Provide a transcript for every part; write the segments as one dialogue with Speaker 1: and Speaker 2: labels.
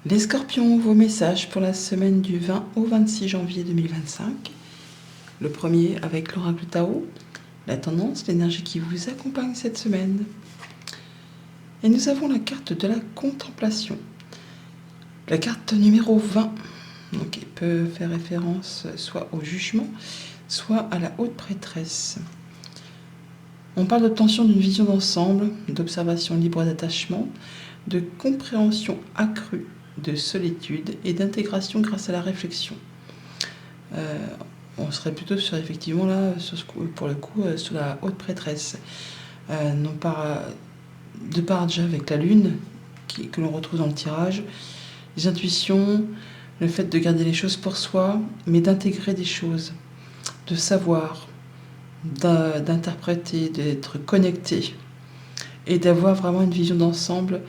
Speaker 1: Les scorpions, vos messages pour la semaine du 20 au 26 janvier 2025. Le premier avec l'oracle Tao, la tendance, l'énergie qui vous accompagne cette semaine. Et nous avons la carte de la contemplation. La carte numéro 20, donc, qui peut faire référence soit au jugement, soit à la haute prêtresse. On parle d'obtention d'une vision d'ensemble, d'observation libre d'attachement, de compréhension accrue, de solitude et d'intégration grâce à la réflexion. On serait plutôt sur, effectivement, là, pour le coup, sur la haute prêtresse. Non pas de part déjà avec la lune, que l'on retrouve dans le tirage, les intuitions, le fait de garder les choses pour soi, mais d'intégrer des choses, de savoir, d'interpréter, d'être connecté, et d'avoir vraiment une vision d'ensemble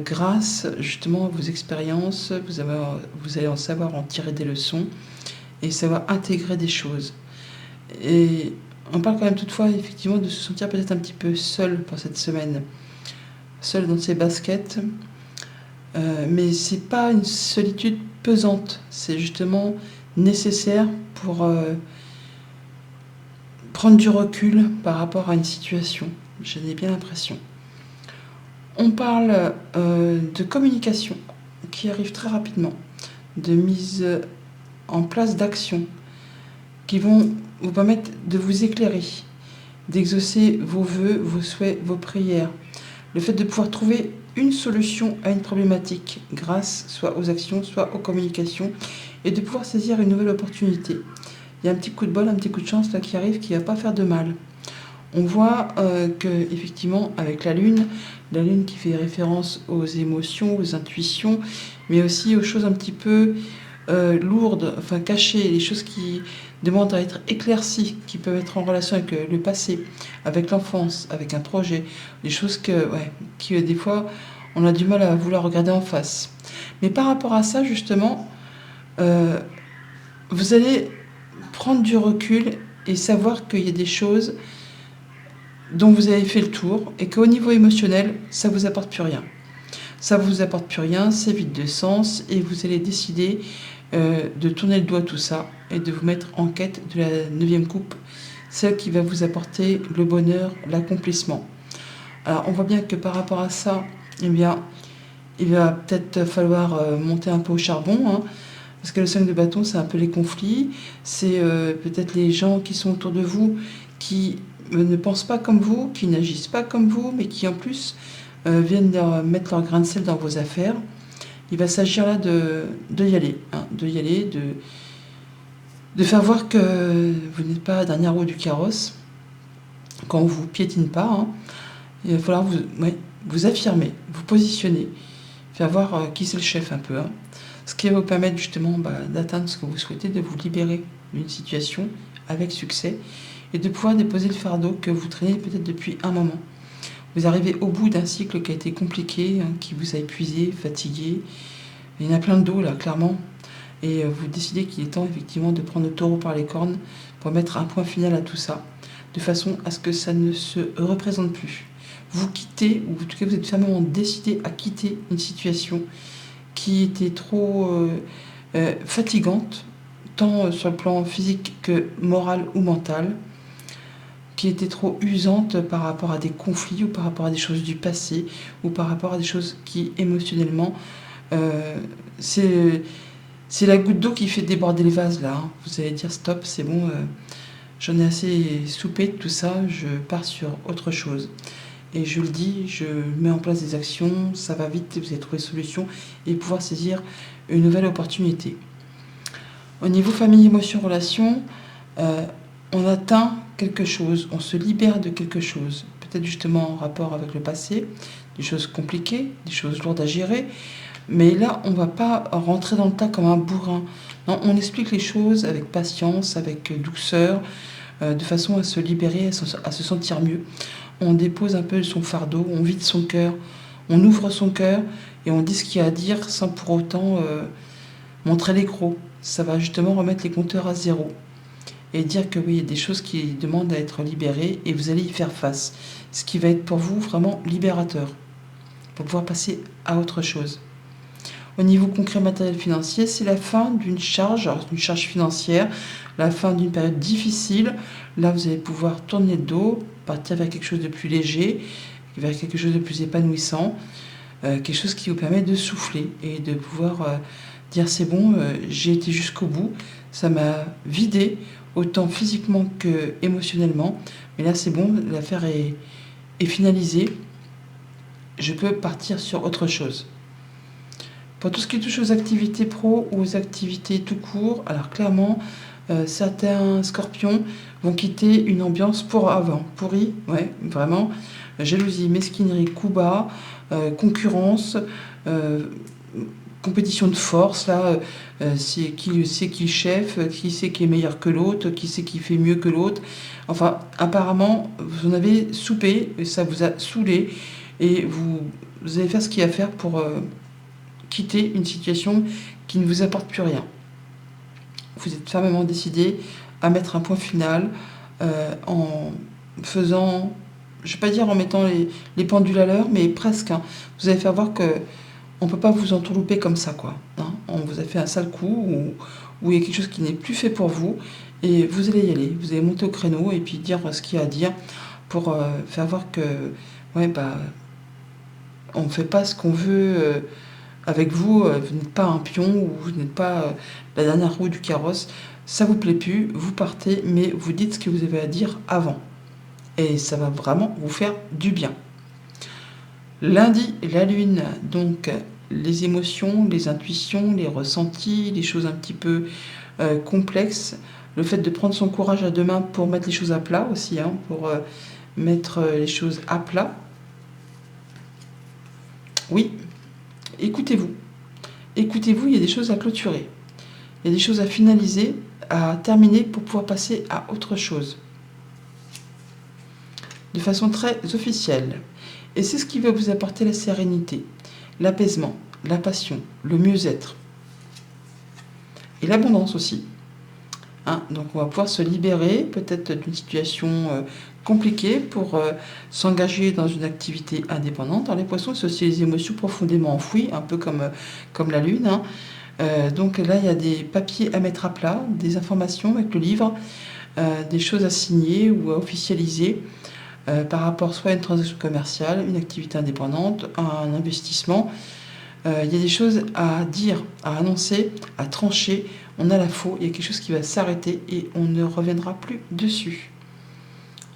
Speaker 1: grâce justement à vos expériences. Vous allez en savoir en tirer des leçons et savoir intégrer des choses. Et on parle quand même toutefois effectivement de se sentir peut-être un petit peu seul pour cette semaine, seul dans ses baskets, mais c'est pas une solitude pesante, c'est justement nécessaire pour prendre du recul par rapport à une situation. J'en ai bien l'impression. On parle de communication qui arrive très rapidement, de mise en place d'actions qui vont vous permettre de vous éclairer, d'exaucer vos vœux, vos souhaits, vos prières. Le fait de pouvoir trouver une solution à une problématique grâce soit aux actions, soit aux communications, et de pouvoir saisir une nouvelle opportunité. Il y a un petit coup de bol, un petit coup de chance là qui arrive qui ne va pas faire de mal. On voit que effectivement avec la lune qui fait référence aux émotions, aux intuitions, mais aussi aux choses un petit peu lourdes, enfin cachées, les choses qui demandent à être éclaircies, qui peuvent être en relation avec le passé, avec l'enfance, avec un projet, des choses qui des fois on a du mal à vouloir regarder en face. Mais par rapport à ça justement, vous allez prendre du recul et savoir qu'il y a des choses dont vous avez fait le tour et qu'au niveau émotionnel, ça ne vous apporte plus rien. Ça ne vous apporte plus rien, c'est vide de sens et vous allez décider de tourner le doigt à tout ça et de vous mettre en quête de la 9e coupe, celle qui va vous apporter le bonheur, l'accomplissement. Alors on voit bien que par rapport à ça, eh bien, il va peut-être falloir monter un peu au charbon, hein, parce que le 5 de bâton, c'est un peu les conflits, c'est peut-être les gens qui sont autour de vous qui ne pensent pas comme vous, qui n'agissent pas comme vous, mais qui en plus viennent mettre leur grain de sel dans vos affaires. Il va s'agir là de y aller, hein, de faire voir que vous n'êtes pas la dernière roue du carrosse, quand on ne vous piétine pas. Hein. Il va falloir vous affirmer, vous positionner, faire voir qui c'est le chef un peu. Hein. Ce qui va vous permettre justement d'atteindre ce que vous souhaitez, de vous libérer d'une situation avec succès et de pouvoir déposer le fardeau que vous traînez peut-être depuis un moment. Vous arrivez au bout d'un cycle qui a été compliqué, hein, qui vous a épuisé, fatigué. Il y en a plein de dos là, clairement. Et vous décidez qu'il est temps effectivement de prendre le taureau par les cornes pour mettre un point final à tout ça, de façon à ce que ça ne se représente plus. Vous quittez, ou en tout cas vous êtes fermement décidé à quitter une situation qui était trop fatigante, tant sur le plan physique que moral ou mental, qui était trop usante par rapport à des conflits ou par rapport à des choses du passé ou par rapport à des choses qui émotionnellement c'est la goutte d'eau qui fait déborder le vase là. Hein. Vous allez dire stop, c'est bon, j'en ai assez soupé de tout ça, je pars sur autre chose. Et je le dis, je mets en place des actions, ça va vite, vous allez trouver solution et pouvoir saisir une nouvelle opportunité. Au niveau famille, émotion, relation, on atteint quelque chose, on se libère de quelque chose, peut-être justement en rapport avec le passé, des choses compliquées, des choses lourdes à gérer, mais là on ne va pas rentrer dans le tas comme un bourrin. Non, on explique les choses avec patience, avec douceur, de façon à se libérer, à se sentir mieux. On dépose un peu son fardeau, on vide son cœur, on ouvre son cœur et on dit ce qu'il y a à dire sans pour autant montrer les crocs. Ça va justement remettre les compteurs à zéro et dire que oui, il y a des choses qui demandent à être libérées et vous allez y faire face. Ce qui va être pour vous vraiment libérateur pour pouvoir passer à autre chose. Au niveau concret matériel financier, c'est la fin d'une charge financière, la fin d'une période difficile. Là, vous allez pouvoir tourner le dos, partir vers quelque chose de plus léger, vers quelque chose de plus épanouissant, quelque chose qui vous permet de souffler et de pouvoir dire c'est bon, j'ai été jusqu'au bout, ça m'a vidé, autant physiquement que émotionnellement, mais là c'est bon, l'affaire est finalisée, je peux partir sur autre chose. Pour tout ce qui touche aux activités pro ou aux activités tout court, alors clairement, certains scorpions vont quitter une ambiance pourrie, ouais, vraiment, jalousie, mesquinerie, coup bas, concurrence, compétition de force, là, c'est qui le chef, qui c'est qui est meilleur que l'autre, qui c'est qui fait mieux que l'autre. Enfin, apparemment, vous en avez soupé, ça vous a saoulé, et vous allez faire ce qu'il y a à faire pour quitter une situation qui ne vous apporte plus rien. Vous êtes fermement décidé à mettre un point final en faisant, je ne vais pas dire en mettant les pendules à l'heure, mais presque. Hein. Vous allez faire voir que on ne peut pas vous entourlouper comme ça, quoi. Hein. On vous a fait un sale coup où il y a quelque chose qui n'est plus fait pour vous et vous allez y aller. Vous allez monter au créneau et puis dire ce qu'il y a à dire pour faire voir que, ouais, bah, on ne fait pas ce qu'on veut avec vous. Vous n'êtes pas un pion ou vous n'êtes pas la dernière roue du carrosse. Ça vous plaît plus, vous partez, mais vous dites ce que vous avez à dire avant. Et ça va vraiment vous faire du bien. Lundi, la lune, donc les émotions, les intuitions, les ressentis, les choses un petit peu complexes. Le fait de prendre son courage à deux mains pour mettre les choses à plat aussi, hein, pour mettre les choses à plat. Oui, écoutez-vous. Écoutez-vous, il y a des choses à clôturer. Il y a des choses à finaliser, à terminer pour pouvoir passer à autre chose. De façon très officielle. Et c'est ce qui va vous apporter la sérénité, l'apaisement, la passion, le mieux-être. Et l'abondance aussi. Hein, donc on va pouvoir se libérer peut-être d'une situation compliquée pour s'engager dans une activité indépendante. Alors les poissons, c'est aussi les émotions profondément enfouies, un peu comme la lune. Hein. Donc là, il y a des papiers à mettre à plat, des informations avec le livre, des choses à signer ou à officialiser. Par rapport soit à une transaction commerciale, une activité indépendante, un investissement. Il y a des choses à dire, à annoncer, à trancher. On a la faux, il y a quelque chose qui va s'arrêter et on ne reviendra plus dessus.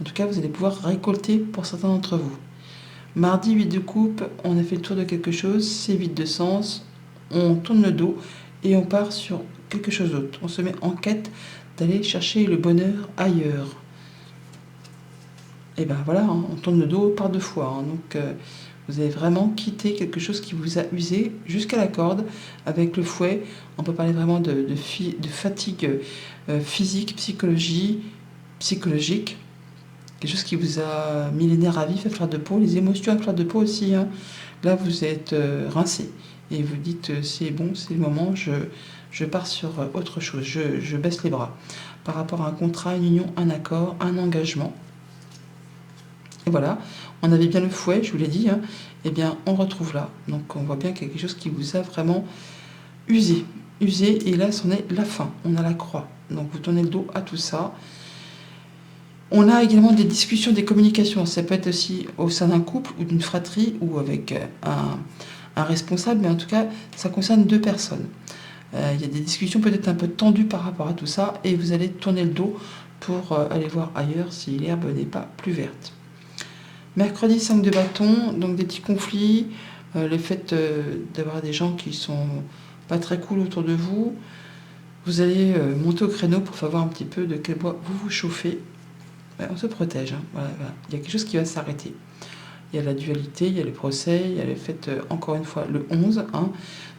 Speaker 1: En tout cas, vous allez pouvoir récolter pour certains d'entre vous. Mardi, 8 de coupe, on a fait le tour de quelque chose, c'est vide de sens, on tourne le dos et on part sur quelque chose d'autre. On se met en quête d'aller chercher le bonheur ailleurs. Et ben voilà, hein, on tourne le dos par deux fois. Hein, donc vous avez vraiment quitté quelque chose qui vous a usé jusqu'à la corde avec le fouet. On peut parler vraiment de fatigue physique, psychologique. Quelque chose qui vous a mis les nerfs à vif, à fleur de peau, les émotions à fleur de peau aussi. Hein. Là, vous êtes rincé. Et vous dites, c'est bon, c'est le moment, je pars sur autre chose. Je baisse les bras. Par rapport à un contrat, une union, un accord, un engagement. Et voilà, on avait bien le fouet, je vous l'ai dit, hein, et bien on retrouve là. Donc on voit bien quelque chose qui vous a vraiment usé, et là c'en est la fin, on a la croix. Donc vous tournez le dos à tout ça. On a également des discussions, des communications, ça peut être aussi au sein d'un couple ou d'une fratrie ou avec un responsable, mais en tout cas ça concerne deux personnes. Il y a des discussions peut-être un peu tendues par rapport à tout ça, et vous allez tourner le dos pour aller voir ailleurs si l'herbe n'est pas plus verte. Mercredi, 5 de bâton, donc des petits conflits, le fait d'avoir des gens qui sont pas très cool autour de vous. Vous allez monter au créneau pour savoir un petit peu de quel bois vous vous chauffez. Ouais, on se protège, hein. Voilà. Il y a quelque chose qui va s'arrêter. Il y a la dualité, il y a le procès, il y a le fait, encore une fois, le 11. Hein.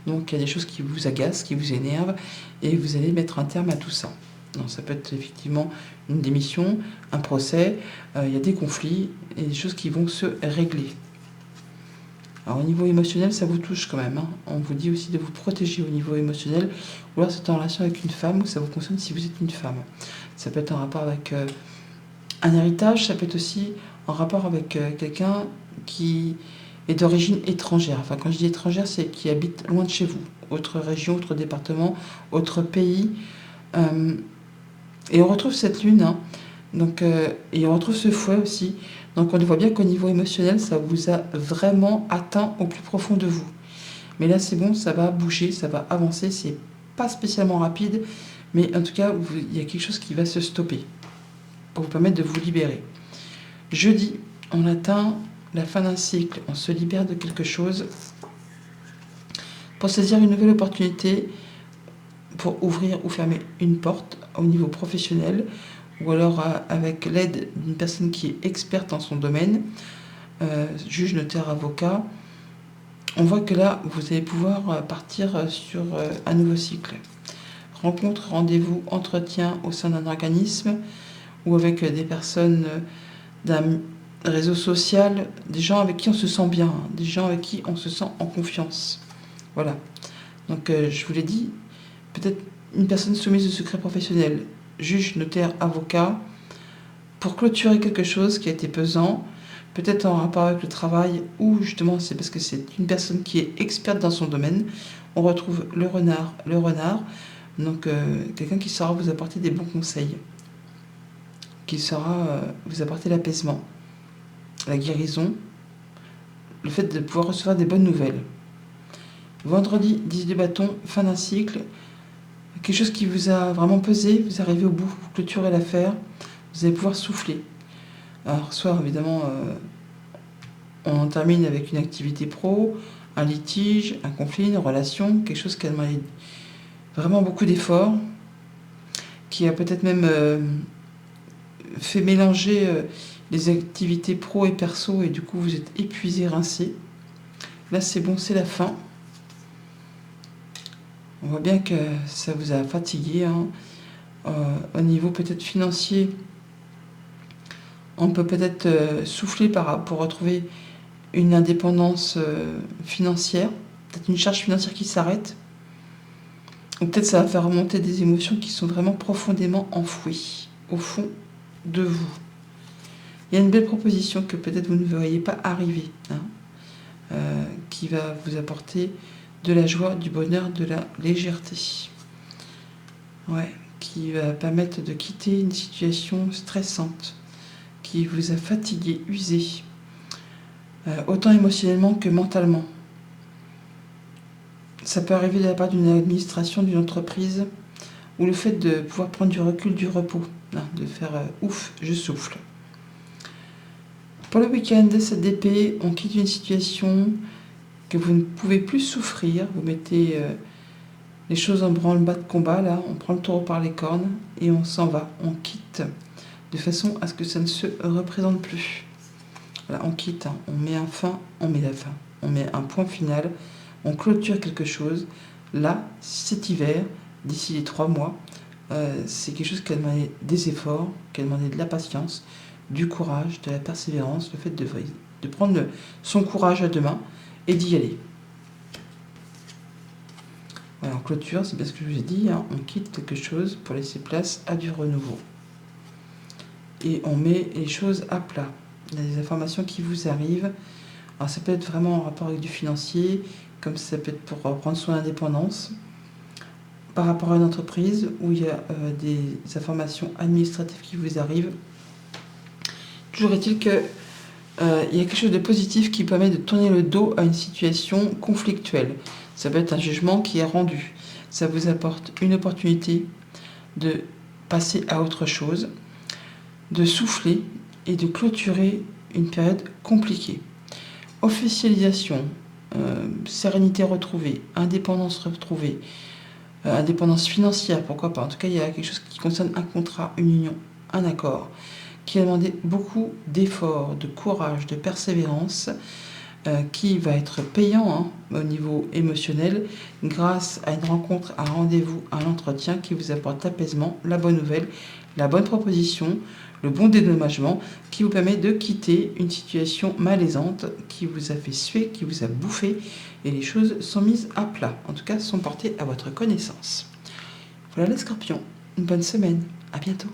Speaker 1: Donc il y a des choses qui vous agacent, qui vous énervent, et vous allez mettre un terme à tout ça. Non, ça peut être effectivement une démission, un procès, il y a des conflits et des choses qui vont se régler. Alors au niveau émotionnel, ça vous touche quand même. Hein. On vous dit aussi de vous protéger au niveau émotionnel, ou alors c'est en relation avec une femme, ou ça vous concerne si vous êtes une femme. Ça peut être en rapport avec un héritage, ça peut être aussi en rapport avec quelqu'un qui et d'origine étrangère. Enfin, quand je dis étrangère, c'est qui habite loin de chez vous, autre région, autre département, autre pays. Euh, et on retrouve cette lune, hein. Donc, et on retrouve ce fouet aussi. Donc on voit bien qu'au niveau émotionnel, ça vous a vraiment atteint au plus profond de vous. Mais là, c'est bon, ça va bouger, ça va avancer. C'est pas spécialement rapide, mais en tout cas, il y a quelque chose qui va se stopper pour vous permettre de vous libérer. Jeudi, on atteint la fin d'un cycle, on se libère de quelque chose pour saisir une nouvelle opportunité, pour ouvrir ou fermer une porte au niveau professionnel, ou alors avec l'aide d'une personne qui est experte en son domaine, juge, notaire, avocat. On voit que là, vous allez pouvoir partir sur un nouveau cycle. Rencontre, rendez-vous, entretien au sein d'un organisme ou avec des personnes d'un réseau social, des gens avec qui on se sent bien, des gens avec qui on se sent en confiance. Voilà. Donc je vous l'ai dit, peut-être une personne soumise au secret professionnel, juge, notaire, avocat, pour clôturer quelque chose qui a été pesant, peut-être en rapport avec le travail, ou justement c'est parce que c'est une personne qui est experte dans son domaine. On retrouve le renard, donc quelqu'un qui saura vous apporter des bons conseils, qui saura vous apporter l'apaisement, la guérison, le fait de pouvoir recevoir des bonnes nouvelles. Vendredi, 10 de bâton, fin d'un cycle, quelque chose qui vous a vraiment pesé, vous arrivez au bout, vous clôturez l'affaire, vous allez pouvoir souffler. Alors, soit évidemment, on termine avec une activité pro, un litige, un conflit, une relation, quelque chose qui a demandé vraiment beaucoup d'efforts, qui a peut-être même fait mélanger les activités pro et perso, et du coup vous êtes épuisé, rincé. Là c'est bon, c'est la fin. On voit bien que ça vous a fatigué, hein. Au niveau peut-être financier, on peut peut-être souffler pour retrouver une indépendance financière, peut-être une charge financière qui s'arrête, ou peut-être ça va faire remonter des émotions qui sont vraiment profondément enfouies au fond de vous. Il y a une belle proposition que peut-être vous ne voyez pas arriver, hein, qui va vous apporter de la joie, du bonheur, de la légèreté. Ouais, qui va permettre de quitter une situation stressante, qui vous a fatigué, usé, autant émotionnellement que mentalement. Ça peut arriver de la part d'une administration, d'une entreprise, ou le fait de pouvoir prendre du recul, du repos, hein, de faire ouf, je souffle. Pour le week-end, cette DP, on quitte une situation que vous ne pouvez plus souffrir. Vous mettez les choses en branle-bas de combat, là, on prend le taureau par les cornes et on s'en va, on quitte, de façon à ce que ça ne se représente plus. Voilà, on quitte, hein, on met la fin, on met un point final, on clôture quelque chose. Là, cet hiver, d'ici les 3 mois, c'est quelque chose qui a demandé des efforts, qui a demandé de la patience, du courage, de la persévérance, le fait de prendre son courage à deux mains et d'y aller. Voilà, en clôture, c'est bien ce que je vous ai dit, hein, on quitte quelque chose pour laisser place à du renouveau. Et on met les choses à plat. Il y a des informations qui vous arrivent. Alors ça peut être vraiment en rapport avec du financier, comme ça peut être pour prendre son indépendance, par rapport à une entreprise où il y a des informations administratives qui vous arrivent. Toujours est-il que il y a quelque chose de positif qui permet de tourner le dos à une situation conflictuelle. Ça peut être un jugement qui est rendu. Ça vous apporte une opportunité de passer à autre chose, de souffler et de clôturer une période compliquée. Officialisation, sérénité retrouvée, indépendance retrouvée, indépendance financière, pourquoi pas. En tout cas, il y a quelque chose qui concerne un contrat, une union, un accord, qui a demandé beaucoup d'efforts, de courage, de persévérance, qui va être payant, hein, au niveau émotionnel, grâce à une rencontre, un rendez-vous, un entretien qui vous apporte l'apaisement, la bonne nouvelle, la bonne proposition, le bon dédommagement, qui vous permet de quitter une situation malaisante qui vous a fait suer, qui vous a bouffé, et les choses sont mises à plat, en tout cas sont portées à votre connaissance. Voilà les scorpions, une bonne semaine, à bientôt.